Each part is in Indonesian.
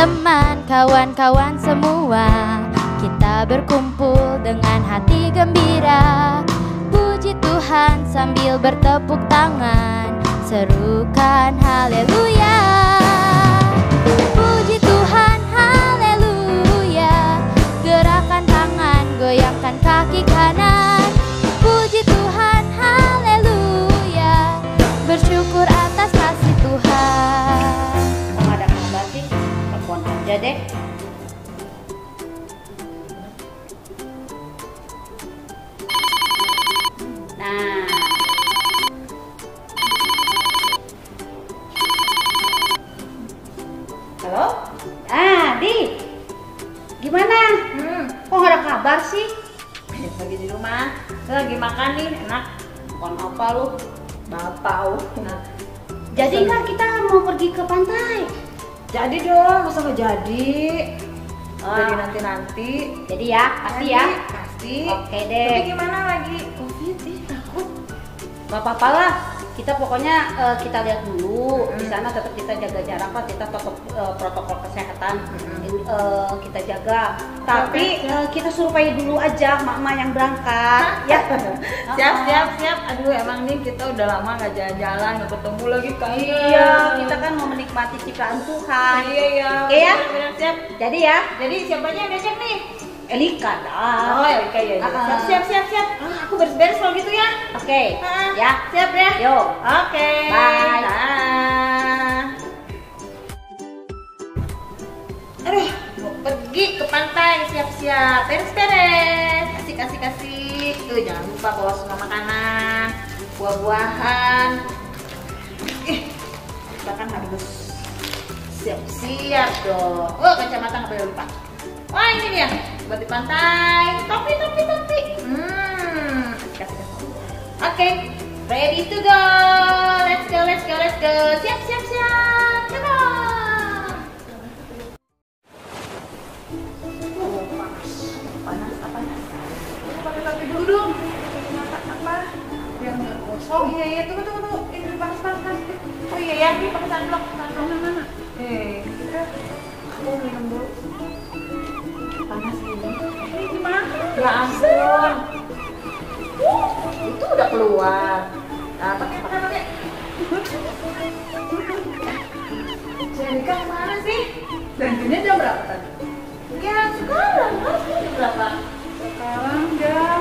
teman-teman, kawan-kawan semua, kita berkumpul dengan hati gembira. Puji Tuhan sambil bertepuk tangan, serukan haleluya. Puji Tuhan haleluya, gerakan tangan, goyangkan kaki kanan. Puji Tuhan haleluya, bersyukur atas kasih Tuhan. Kalau ada kabar sih, telepon aja deh. Nah, halo? Di, gimana? Kok nggak ada kabar sih? Lagi di rumah, lagi makan nih, enak. Kon apa lu? Bapau. Nah, Jadi nggak kita mau pergi ke pantai? jadi dong, masa nggak jadi? Oh. Jadi nanti. Jadi ya, pasti ya. Pasti. Oke deh. Tapi gimana lagi? Covid ih, takut. Gak apa-apa lah. Kita pokoknya kita lihat dulu. Di sana tetap kita jaga jarak lah. Kita tetap protokol kesehatan kita jaga. Tapi kita survei dulu aja mak-mak yang berangkat. Ya. Siap. Aduh, emang nih kita udah lama nggak jalan-jalan, nggak ketemu lagi kan? Iya, kita kan mau menikmati ciptaan Tuhan. Iya. Oke ya? Bener, siap. Jadi ya, Jadi siapanya yang diajak nih? Elika dah. Oh, ya, iya. Siap. Aku beres-beres kalau gitu ya. Oke. Ah, Ya. siap ya. Yuk. Oke. Bye. Dah. Aduh, mau pergi ke pantai, siap-siap. Beres-beres. Kasih. Tuh, jangan lupa bawa semua makanan, buah-buahan. Kita kan harus siap-siap dong. Oh, kacamata nggak boleh lupa. Wah, ini dia buat di pantai. Topi. Kasih. Oke, ready to go. Let's go. Siap. Come on. Panas. Pakai topi dulu dong. Apa? Biar nggak gosong. Iya. Tunggu. Ini panas. Oh iya ya, ini pakai sunblock. Mana? Aku minum dulu. Panas ini. Ini gimana? Ya ampun. Itu udah keluar. Nah, pakai. Jerika kemana sih? Belanja jam berapa tadi? Ya sekarang, jam berapa? Sekarang jam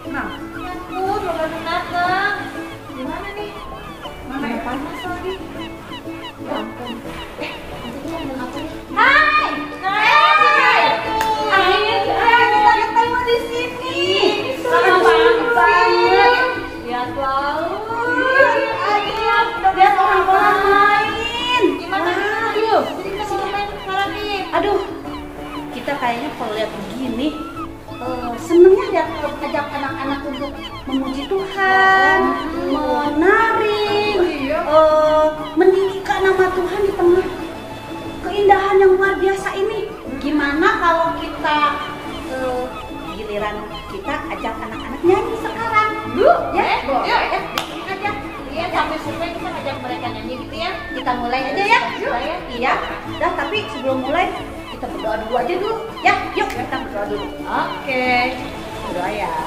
6. Ya ampun, belum datang. Gimana nih? Mana ya panas lagi? Ya ampun. Nanti kita ambil apa nih? Hai! Kita ketemu di sini. Sama banget. Lihat laut. Lihat orang-orang main. Gimana? Aduh. Jadi kita mau main sekarang nih. Aduh, kita kayaknya kalau lihat begini senengnya lihat ajak anak-anak untuk memuji Tuhan, menari, meninggikan nama Tuhan di tengah keindahan yang luar biasa ini. Gimana kalau kita giliran kita ajak anak-anak nyanyi sekarang? Yuk, Ya, boleh. ya, aja. Iya, sampai survei kita ngajak mereka nyanyi gitu ya. Kita mulai aja ya. Mulai ya. Iya. Dah, tapi sebelum mulai kita berdoa dulu aja dulu. Ya, yuk kita berdoa dulu. Oke, berdoa ya.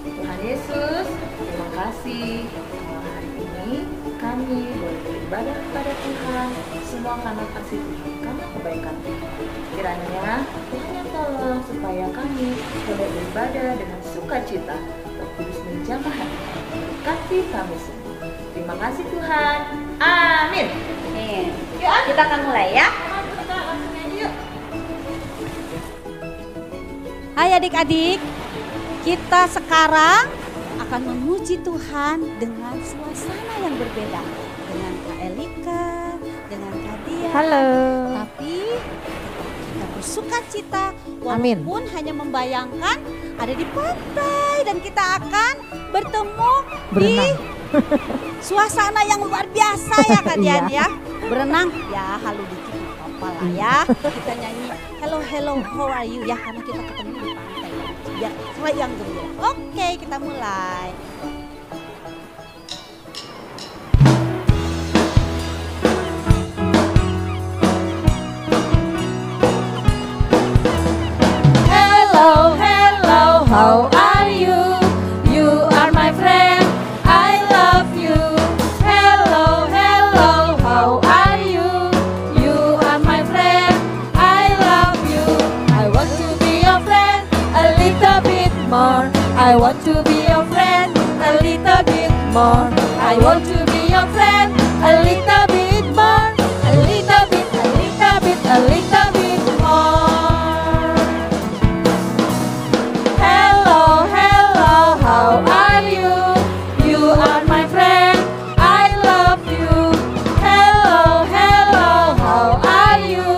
Tuhan Yesus, terima kasih bahwa hari ini kami boleh beribadah kepada Tuhan, semua karena kasih Tuhan, karena kebaikan Tuhan. Kiranya Tuhan yang tolong supaya kami boleh beribadah dengan sukacita. Roh Kudus menjamah hati, berkati kami semua. Terima kasih Tuhan. Amin. Nih, Yuk, kita akan mulai ya. kita langsung nyanyi yuk. Hai adik-adik, kita sekarang akan memuji Tuhan dengan suasana yang berbeda. Dengan Kak Elika, dengan Kak Dia. Halo. Tapi kita bersuka cita Amin. walaupun hanya membayangkan ada di pantai dan kita akan bertemu di suasana yang luar biasa ya Kak Dian ya. Berenang ya halu dikit nggak apa-apa lah ya. Kita nyanyi hello how are you ya karena kita ketemu di pantai biar yang gembira. Oke, kita mulai. I want to be your friend a little bit more. I want to be your friend a little bit more. A little bit, a little bit, a little bit more. Hello, hello, how are you? You are my friend, I love you. Hello, hello, how are you?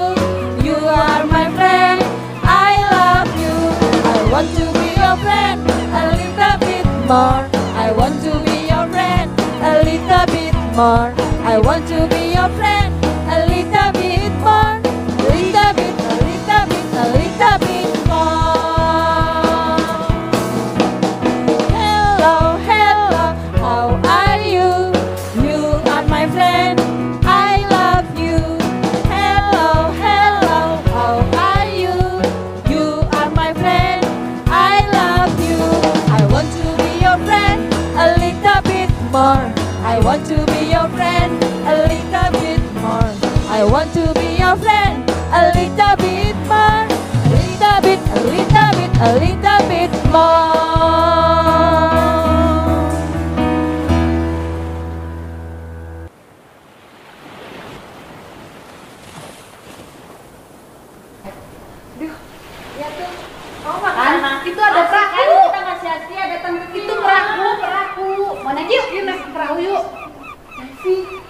You are my friend, I love you. I want to be your friend a little bit more. I want to be your friend a little bit more. I want to be your friend a little bit more. A little bit, a little bit, a little bit more. Hello, hello, how are you? You are my friend, I love you. Hello, hello, how are you? You are my friend, I love you. I want to be your friend a little bit more. I want to be your friend a little bit more. I want to be your friend a little bit more. A little bit, a little bit, a little bit more. Ya tuh. Oh, makan. Itu ada perahu. Kita masih Asia datang ke situ. Itu perahu. Mana yuk? Yuk naik perahu yuk.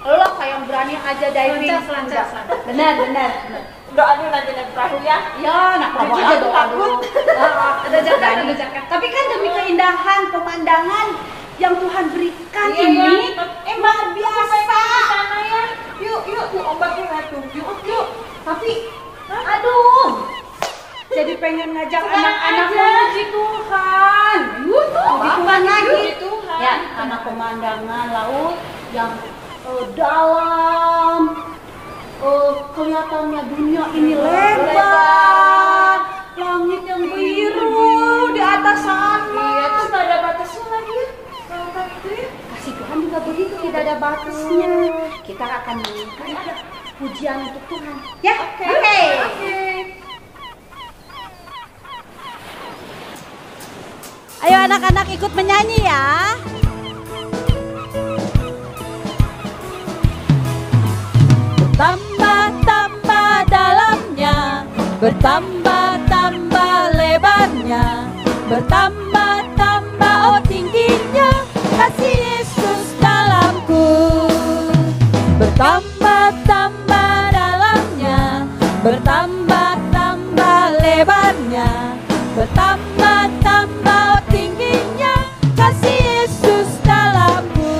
Lo kayak berani aja diving. Lancar. Benar. Doain nanti naik perahu ya. Ya, nak perahu aja doa dulu. Ada jaket. Tapi kan demi keindahan pemandangan yang Tuhan berikan ini luar biasa. Sana ya. Yuk, ombaknya tuh. Yuk. Tapi, aduh. Jadi pengen ngajak anak-anak memuji Tuhan. Puji Tuhan lagi. Ya, karena pemandangan laut yang dalam, kelihatannya dunia ini lebar, langit yang biru di atas sana. Iya, terus gak ada batasnya lagi ya. Kasih Tuhan juga begitu, tidak ada batasnya. Kita akan menyanyikan pujian untuk Tuhan. Ya, oke. Ayo anak-anak ikut menyanyi ya. Bertambah-tambah dalamnya, bertambah-tambah lebarnya, bertambah-tambah tingginya kasih Yesus dalamku. Bertambah-tambah dalamnya, bertambah-tambah lebarnya, bertambah-tambah tingginya kasih Yesus dalamku.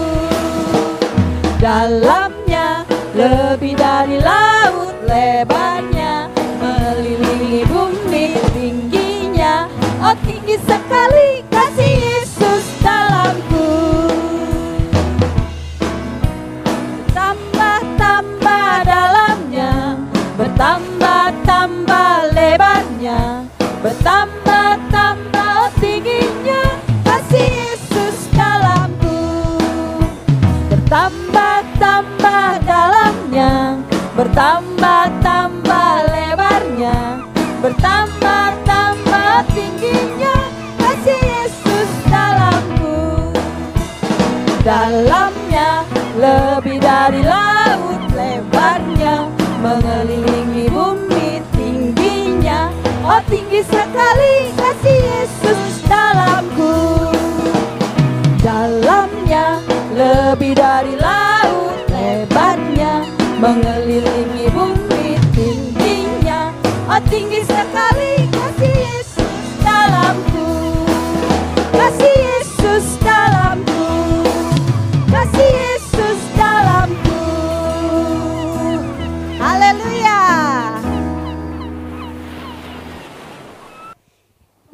Dalamnya lebih dari laut lebarnya, melilit bumi tingginya, oh tinggi sekali kasih Yesus dalamku. Bertambah-tambah dalamnya, bertambah-tambah lebarnya, bertambah-tambah tingginya kasih Yesus dalamku. Bertambah-tambah dalamnya, bertambah-tambah lebarnya, bertambah-tambah tingginya kasih Yesus dalamku. Dalamnya lebih dari laut lebarnya, mengelilingi bumi tingginya, oh tinggi sekali kasih Yesus dalamku. Dalamnya lebih dari laut lebarnya, mengelilingi bumi tingginya, oh tinggi sekali kasih Yesus dalamku. Kasih Yesus dalamku, kasih Yesus dalamku. Haleluya.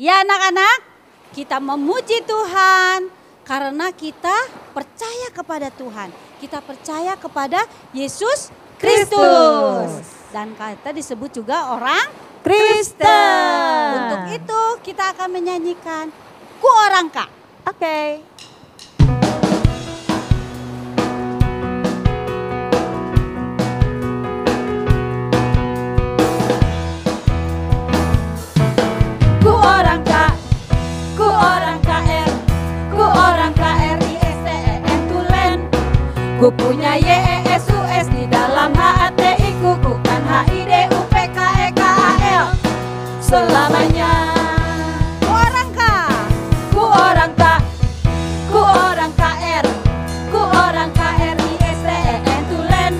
Ya anak-anak, kita memuji Tuhan karena kita percaya kepada Tuhan. Kita percaya kepada Yesus Kristus. Dan kita disebut juga orang Kristen. Untuk itu kita akan menyanyikan Ku Orang Kak. Oke. Ku orang Kak dalam HATIku, bukan HIDUPKEKAL selamanya. Ku orang K, ku orang K, ku orang KR, ku orang KRISTEN tulen.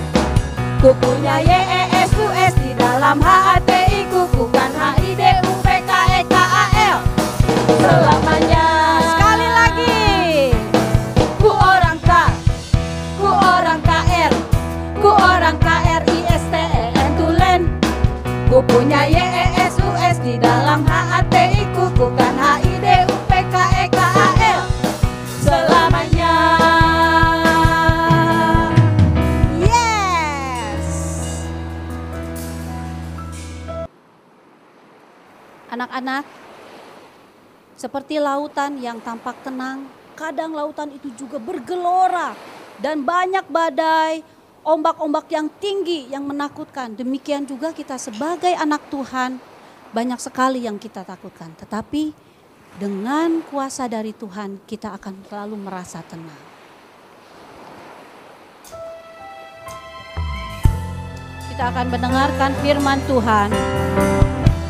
Ku punya YESUS di dalam HATIku, bukan HIDUPKEKAL selamanya. Sekali lagi. Ku orang K, ku orang KR, ku orang KRISTEN tulen. Ku punya YESUS di dalam HATIku, bukan HIDUPKEKAL selamanya. Yes. Anak-anak, seperti lautan yang tampak tenang, kadang lautan itu juga bergelora dan banyak badai, ombak-ombak yang tinggi yang menakutkan. Demikian juga kita sebagai anak Tuhan, banyak sekali yang kita takutkan. Tetapi dengan kuasa dari Tuhan kita akan selalu merasa tenang. Kita akan mendengarkan firman Tuhan.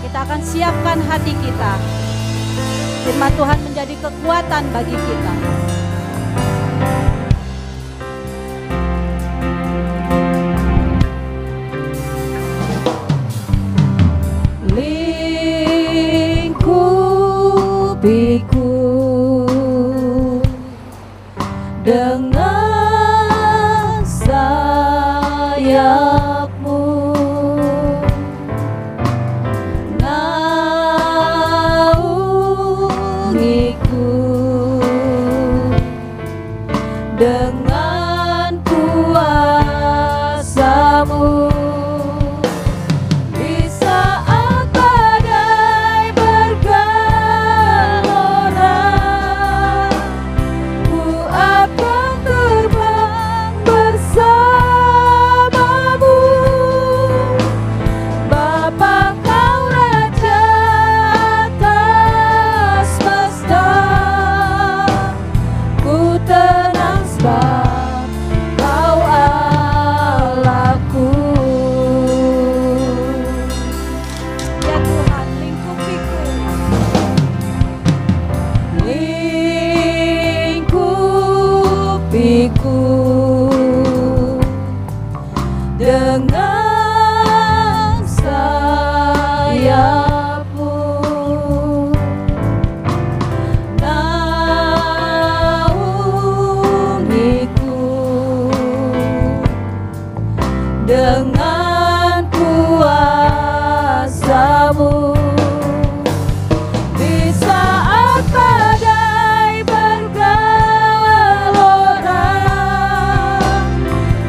Kita akan siapkan hati kita. Firman Tuhan menjadi kekuatan bagi kita. Lingkupiku dengan sayapmu, naungiku dengan kuasa-Mu. Di saat badai bergelora, ku akan terbang bersama-Mu. Bapa, Kau Raja atas semesta, ku tenang sebab Kau Allahku. Ya Tuhan, lingkupiku, lingkupiku dengan sayapmu, naungiku dengan kuasa-Mu. Di saat badai bergelora,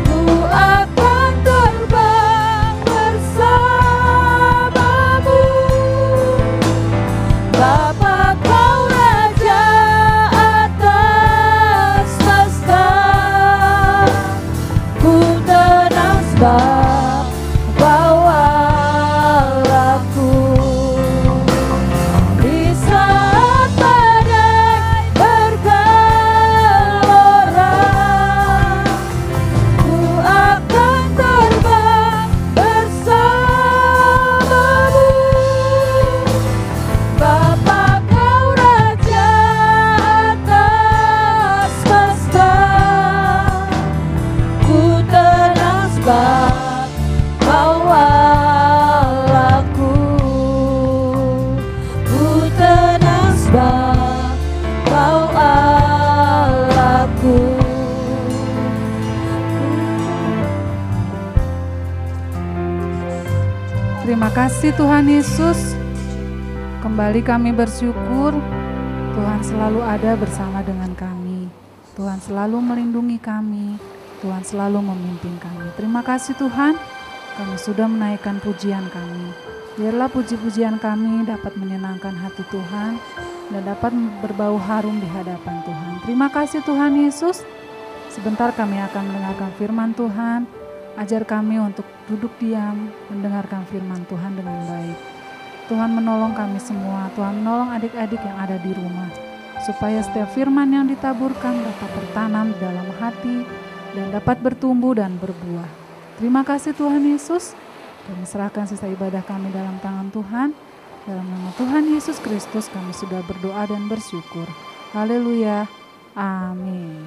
ku akan terbang bersama-Mu. Bapa, Kau Raja atas semesta, ku tenang sebab Kau Allahku. Di saat badai bergelora, ku akan terbang bersama-Mu. Bapa, Kau Raja atas semesta, ku tenang sebab Kau Allahku. Ku tenang sebab Kau Allahku. Terima kasih Tuhan Yesus. Kembali kami bersyukur Tuhan selalu ada bersama dengan kami. Tuhan selalu melindungi kami. Tuhan selalu memimpin kami. Terima kasih Tuhan, kami sudah menaikkan pujian kami. Biarlah puji-pujian kami dapat menyenangkan hati Tuhan dan dapat berbau harum di hadapan Tuhan. Terima kasih Tuhan Yesus. Sebentar kami akan mendengarkan firman Tuhan. Ajar kami untuk duduk diam, mendengarkan firman Tuhan dengan baik. Tuhan menolong kami semua, Tuhan menolong adik-adik yang ada di rumah, supaya setiap firman yang ditaburkan dapat tertanam di dalam hati dan dapat bertumbuh dan berbuah. Terima kasih Tuhan Yesus. Kami serahkan sisa ibadah kami dalam tangan Tuhan. Dalam nama Tuhan Yesus Kristus kami sudah berdoa dan bersyukur. Haleluya. Amin.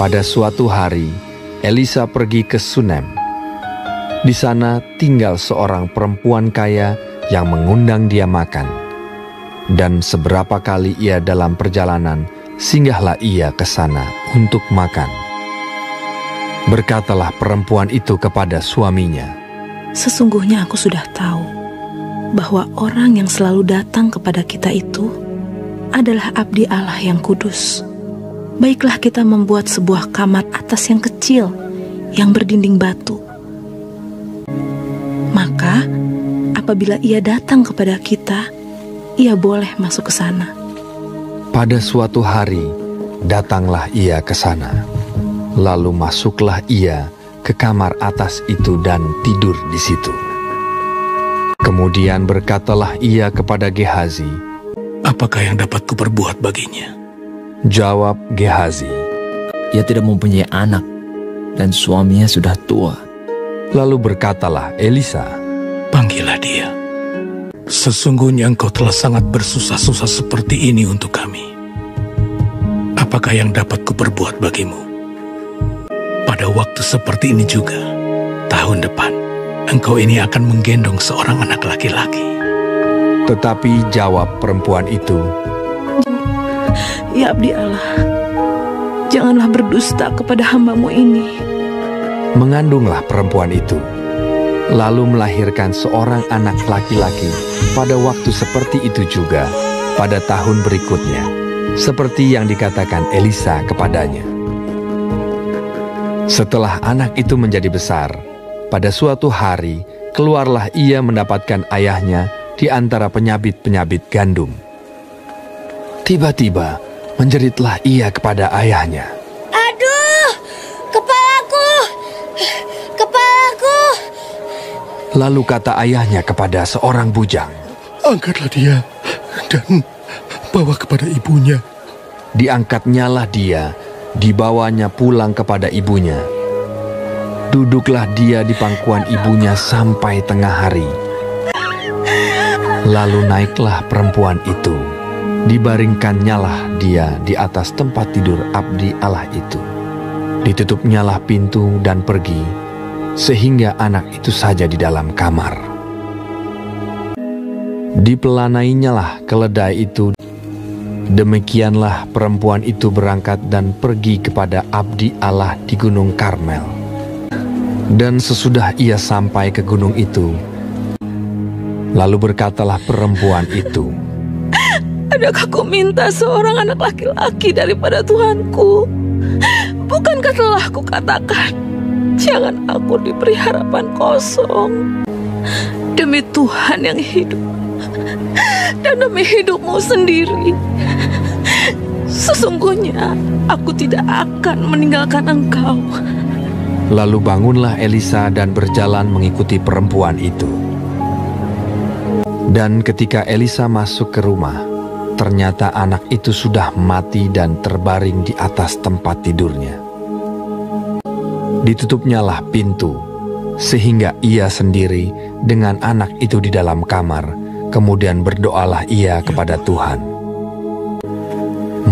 Pada suatu hari, Elisa pergi ke Sunem. Di sana tinggal seorang perempuan kaya yang mengundang dia makan. Dan seberapa kali ia dalam perjalanan, singgahlah ia ke sana untuk makan. Berkatalah perempuan itu kepada suaminya, "Sesungguhnya aku sudah tahu bahwa orang yang selalu datang kepada kita itu adalah abdi Allah yang kudus. Baiklah kita membuat sebuah kamar atas yang kecil, yang berdinding batu. Maka, apabila ia datang kepada kita, ia boleh masuk ke sana." Pada suatu hari, datanglah ia ke sana. Lalu masuklah ia ke kamar atas itu dan tidur di situ. Kemudian berkatalah ia kepada Gehazi, "Apakah yang dapat kuperbuat baginya?" Jawab Gehazi, "Ia tidak mempunyai anak, dan suaminya sudah tua." Lalu berkatalah Elisa, "Panggillah dia. Sesungguhnya engkau telah sangat bersusah-susah seperti ini untuk kami. Apakah yang dapat kuperbuat bagimu? Pada waktu seperti ini juga, tahun depan, engkau ini akan menggendong seorang anak laki-laki." Tetapi jawab perempuan itu, Ya abdi Allah, janganlah berdusta kepada hamba-Mu ini. Mengandunglah perempuan itu, lalu melahirkan seorang anak laki-laki pada waktu seperti itu juga, pada tahun berikutnya, seperti yang dikatakan Elisa kepadanya. Setelah anak itu menjadi besar, pada suatu hari keluarlah ia mendapatkan ayahnya di antara penyabit-penyabit gandum. Tiba-tiba menjeritlah ia kepada ayahnya, Aduh, kepalaku. Lalu kata ayahnya kepada seorang bujang, "Angkatlah dia dan bawa kepada ibunya." Diangkatnyalah dia, dibawanya pulang kepada ibunya. Duduklah dia di pangkuan ibunya sampai tengah hari. Lalu naiklah perempuan itu, dibaringkannyalah dia di atas tempat tidur abdi Allah itu. Ditutupnyalah pintu dan pergi, sehingga anak itu saja di dalam kamar. Dipelanainya keledai itu. Demikianlah perempuan itu berangkat dan pergi kepada abdi Allah di Gunung Karmel. Dan sesudah ia sampai ke gunung itu, lalu berkatalah perempuan itu, Adakah ku minta seorang anak laki-laki daripada Tuhanku? Bukankah telah ku katakan, jangan aku diberi harapan kosong? Demi Tuhan yang hidup, dan demi hidupmu sendiri, sesungguhnya aku tidak akan meninggalkan engkau. Lalu bangunlah Elisa dan berjalan mengikuti perempuan itu. Dan ketika Elisa masuk ke rumah, ternyata anak itu sudah mati dan terbaring di atas tempat tidurnya. Ditutupnyalah pintu, sehingga ia sendiri dengan anak itu di dalam kamar. Kemudian berdoalah ia kepada Tuhan.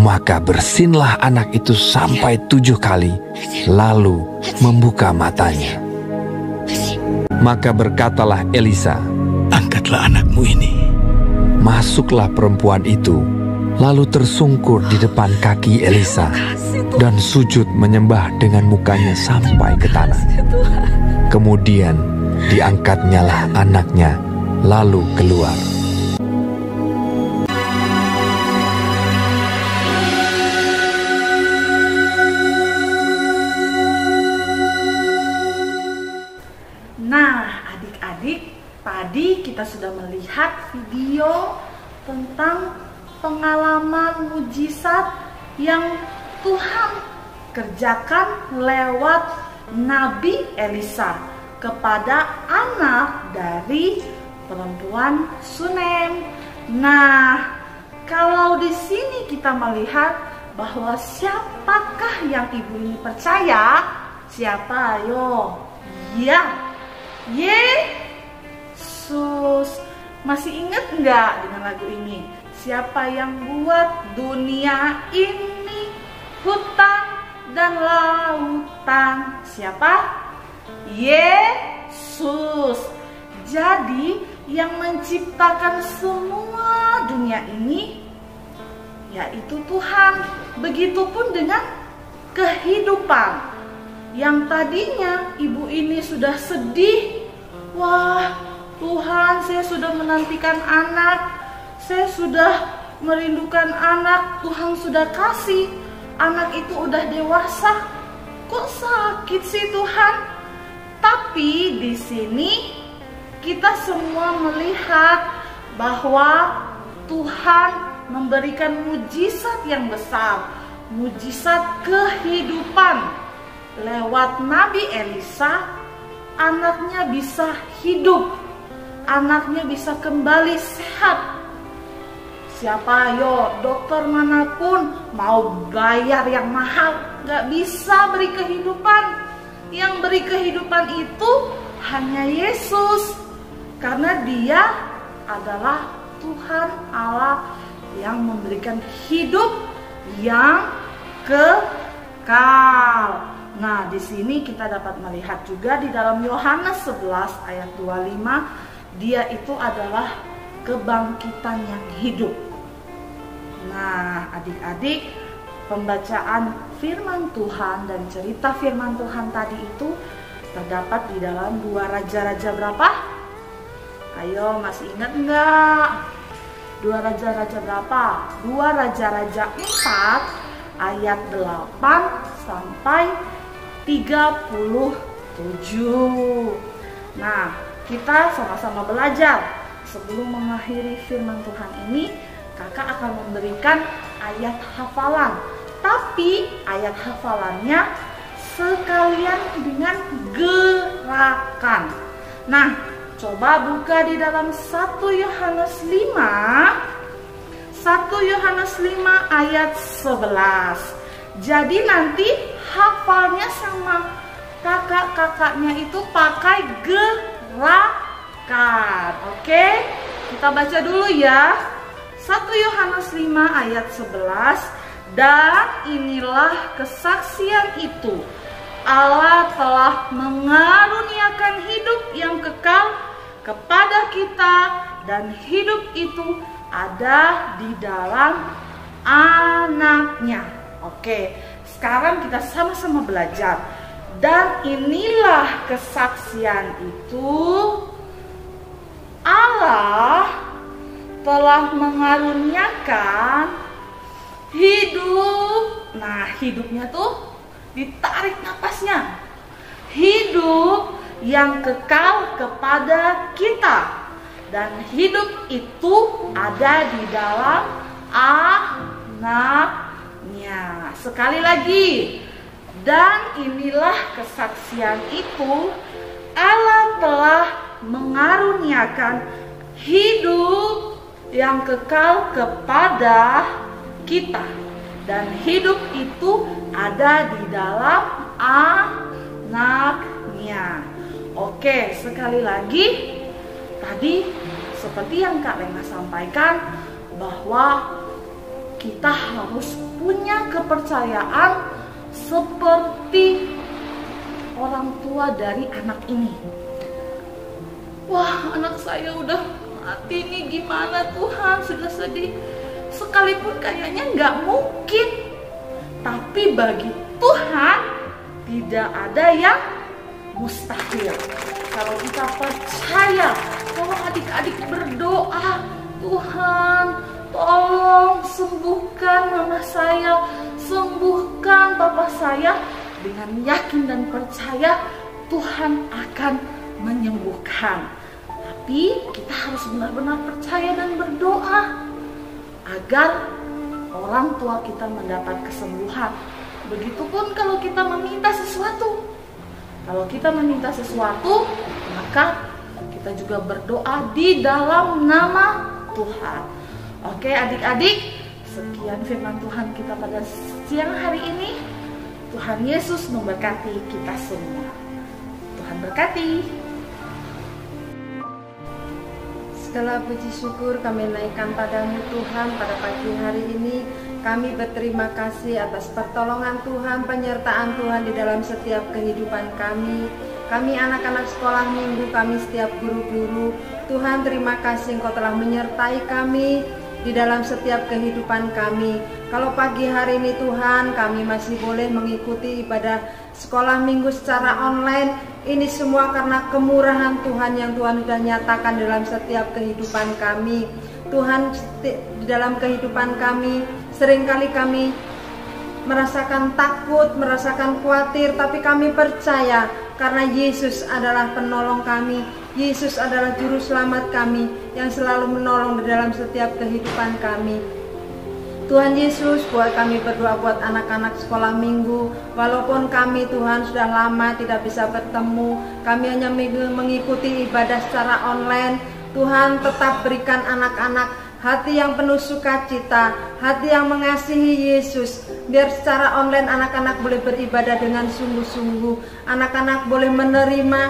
Maka bersinlah anak itu sampai 7 kali, lalu membuka matanya. Maka berkatalah Elisa, "Angkatlah anakmu ini." Masuklah perempuan itu, lalu tersungkur di depan kaki Elisa dan sujud menyembah dengan mukanya sampai ke tanah. Kemudian diangkatnyalah anaknya, lalu keluar. Nah, adik-adik, tadi kita sudah melihat video tentang pengalaman mujizat yang Tuhan kerjakan lewat Nabi Elisa kepada anak dari perempuan Sunem. Nah, kalau di sini kita melihat bahwa siapakah yang ibu ini percaya? Siapa? Ayo. Ya, Yesus. Masih ingat nggak dengan lagu ini? Siapa yang buat dunia ini, hutan dan lautan? Siapa? Yesus. Jadi yang menciptakan semua dunia ini yaitu Tuhan. Begitupun dengan kehidupan. Yang tadinya ibu ini sudah sedih. Wah, Tuhan, saya sudah menantikan anak. Saya sudah merindukan anak. Tuhan sudah kasih. Anak itu udah dewasa. Kok sakit sih Tuhan? Tapi di sini kita semua melihat bahwa Tuhan memberikan mujizat yang besar, mujizat kehidupan. Lewat Nabi Elisa, anaknya bisa hidup, anaknya bisa kembali sehat. Siapa? Ayo, dokter manapun mau bayar yang mahal, gak bisa beri kehidupan. Yang beri kehidupan itu hanya Yesus, karena Dia adalah Tuhan Allah yang memberikan hidup yang kekal. Nah, di sini kita dapat melihat juga di dalam Yohanes 11 ayat 25, Dia itu adalah kebangkitan yang hidup. Nah, adik-adik, pembacaan firman Tuhan dan cerita firman Tuhan tadi itu terdapat di dalam 2 Raja-Raja berapa? Ayo, masih ingat enggak? 2 Raja-Raja berapa? 2 Raja-Raja 4 ayat 8 sampai 37. Nah, kita sama-sama belajar. Sebelum mengakhiri firman Tuhan ini, kakak akan memberikan ayat hafalan. Tapi ayat hafalannya sekalian dengan gerakan. Nah, coba buka di dalam 1 Yohanes 5. 1 Yohanes 5 ayat 11. Jadi nanti hafalnya sama kakak-kakaknya itu pakai gerakan. Oke? Kita baca dulu ya. 1 Yohanes 5 ayat 11. Dan inilah kesaksian itu, Allah telah mengaruniakan hidup yang kekal kepada kita, dan hidup itu ada di dalam anaknya. Oke, sekarang kita sama-sama belajar. Dan inilah kesaksian itu, Allah telah mengaruniakan hidup. Nah, hidupnya tuh ditarik napasnya. Hidup yang kekal kepada kita. Dan hidup itu ada di dalam anaknya. Sekali lagi. Dan inilah kesaksian itu, Allah telah mengaruniakan hidup yang kekal kepada kita, dan hidup itu ada di dalam anaknya. Oke, sekali lagi, tadi seperti yang Kak Lena sampaikan, bahwa kita harus punya kepercayaan seperti orang tua dari anak ini. Wah, anak saya udah mati nih, gimana Tuhan, sudah sedih. Sekalipun kayaknya nggak mungkin, tapi bagi Tuhan tidak ada yang mustahil. Kalau kita percaya, kalau adik-adik berdoa, Tuhan tolong sembuhkan mama saya, sembuhkan papa saya, dengan yakin dan percaya Tuhan akan menyembuhkan. Tapi kita harus benar-benar percaya dan berdoa agar orang tua kita mendapat kesembuhan. Begitupun kalau kita meminta sesuatu. Kalau kita meminta sesuatu, maka kita juga berdoa di dalam nama Tuhan. Oke adik-adik, sekian firman Tuhan kita pada siang hari ini. Tuhan Yesus memberkati kita semua. Tuhan berkati. Segala puji syukur kami naikkan padamu Tuhan pada pagi hari ini. Kami berterima kasih atas pertolongan Tuhan, penyertaan Tuhan di dalam setiap kehidupan kami. Kami anak-anak sekolah minggu, kami setiap guru-guru. Tuhan terima kasih Engkau telah menyertai kami di dalam setiap kehidupan kami. Kalau pagi hari ini Tuhan, kami masih boleh mengikuti ibadah sekolah minggu secara online. Ini semua karena kemurahan Tuhan yang Tuhan sudah nyatakan dalam setiap kehidupan kami. Tuhan, di dalam kehidupan kami, seringkali kami merasakan takut, merasakan khawatir, tapi kami percaya karena Yesus adalah penolong kami. Yesus adalah juru selamat kami yang selalu menolong di dalam setiap kehidupan kami. Tuhan Yesus, buat kami berdoa buat anak-anak sekolah minggu. Walaupun kami Tuhan sudah lama tidak bisa bertemu, kami hanya mengikuti ibadah secara online. Tuhan tetap berikan anak-anak hati yang penuh sukacita, hati yang mengasihi Yesus. Biar secara online anak-anak boleh beribadah dengan sungguh-sungguh. Anak-anak boleh menerima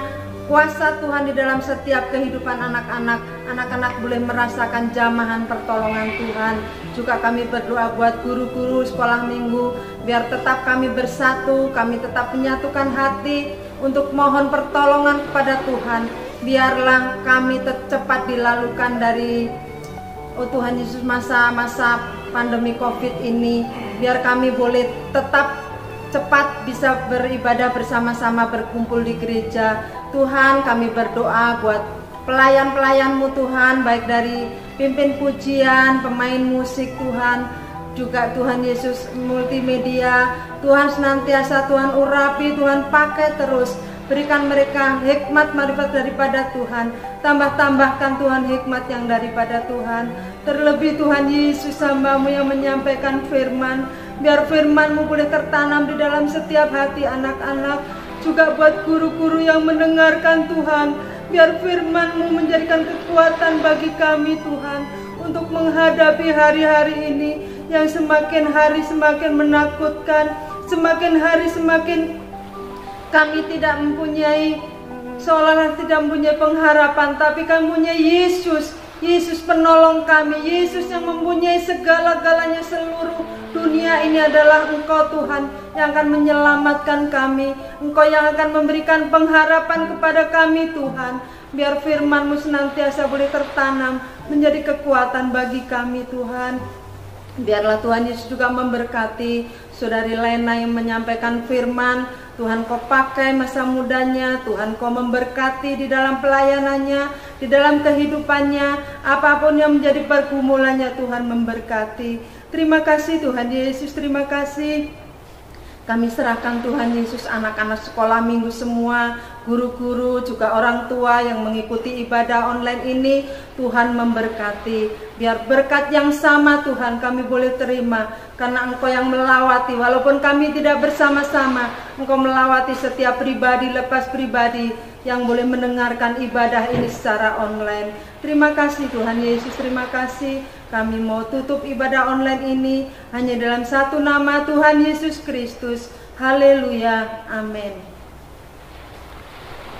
kuasa Tuhan di dalam setiap kehidupan anak-anak. Anak-anak boleh merasakan jamahan pertolongan Tuhan. Juga kami berdoa buat guru-guru sekolah minggu, biar tetap kami bersatu, kami tetap menyatukan hati untuk mohon pertolongan kepada Tuhan. Biarlah kami cepat dilalukan dari Tuhan Yesus masa-masa pandemi COVID ini. Biar kami boleh tetap cepat bisa beribadah bersama-sama, berkumpul di gereja. Tuhan, kami berdoa buat pelayan-pelayan-Mu Tuhan, baik dari pimpin pujian, pemain musik Tuhan, juga Tuhan Yesus multimedia. Tuhan senantiasa Tuhan urapi, Tuhan pakai terus. Berikan mereka hikmat marifat daripada Tuhan. Tambahkan Tuhan hikmat yang daripada Tuhan. Terlebih Tuhan Yesus hamba-Mu yang menyampaikan firman. Biar firman-Mu boleh tertanam di dalam setiap hati anak-anak. Juga buat guru-guru yang mendengarkan Tuhan. Biar firman-Mu menjadikan kekuatan bagi kami Tuhan. Untuk menghadapi hari-hari ini yang semakin hari semakin menakutkan. Semakin hari semakin kami tidak mempunyai, seolah-olah tidak mempunyai pengharapan, tapi kami mempunyai Yesus. Yesus penolong kami, Yesus yang mempunyai segala-galanya. Seluruh dunia ini adalah Engkau Tuhan yang akan menyelamatkan kami. Engkau yang akan memberikan pengharapan kepada kami Tuhan. Biar firman-Mu senantiasa boleh tertanam menjadi kekuatan bagi kami Tuhan. Biarlah Tuhan Yesus juga memberkati Saudari Lena yang menyampaikan firman. Tuhan Kau pakai masa mudanya, Tuhan Kau memberkati di dalam pelayanannya, di dalam kehidupannya, apapun yang menjadi pergumulannya Tuhan memberkati. Terima kasih Tuhan Yesus, terima kasih. Kami serahkan Tuhan Yesus anak-anak sekolah minggu semua, guru-guru, juga orang tua yang mengikuti ibadah online ini. Tuhan memberkati. Biar berkat yang sama Tuhan kami boleh terima. Karena Engkau yang melawati, walaupun kami tidak bersama-sama, Engkau melawati setiap pribadi lepas pribadi yang boleh mendengarkan ibadah ini secara online. Terima kasih Tuhan Yesus, terima kasih. Kami mau tutup ibadah online ini hanya dalam satu nama Tuhan Yesus Kristus. Haleluya, amin.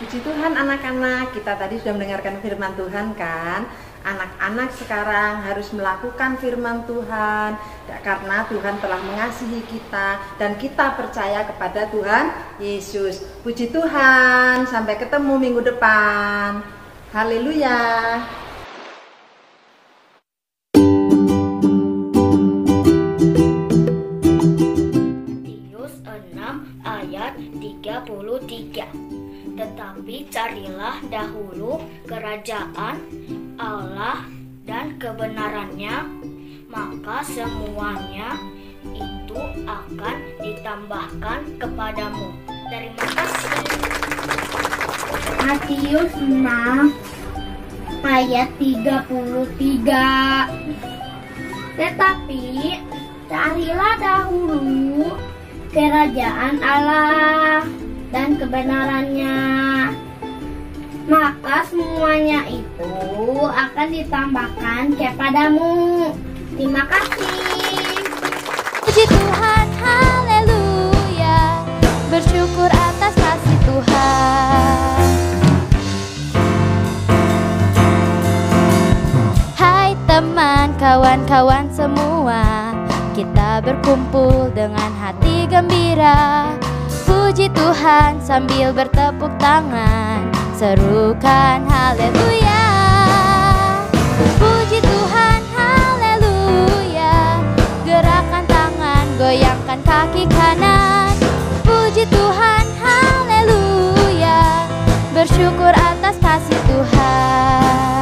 Puji Tuhan anak-anak, kita tadi sudah mendengarkan firman Tuhan kan? Anak-anak sekarang harus melakukan firman Tuhan karena Tuhan telah mengasihi kita dan kita percaya kepada Tuhan Yesus. Puji Tuhan, sampai ketemu minggu depan. Haleluya. Matius 6 ayat 33. Tetapi carilah dahulu kerajaan Allah dan kebenarannya, maka semuanya itu akan ditambahkan kepadamu. Terima kasih. Matius 6 ayat 33. Tetapi carilah dahulu kerajaan Allah dan kebenarannya, maka semuanya itu akan ditambahkan kepadamu. Terima kasih. Puji Tuhan, haleluya, bersyukur atas kasih Tuhan. Hai teman, kawan-kawan semua, kita berkumpul dengan hati gembira. Puji Tuhan sambil bertepuk tangan, serukan haleluya. Puji Tuhan, haleluya, gerakan tangan, goyangkan kaki kanan. Puji Tuhan, haleluya, bersyukur atas kasih Tuhan.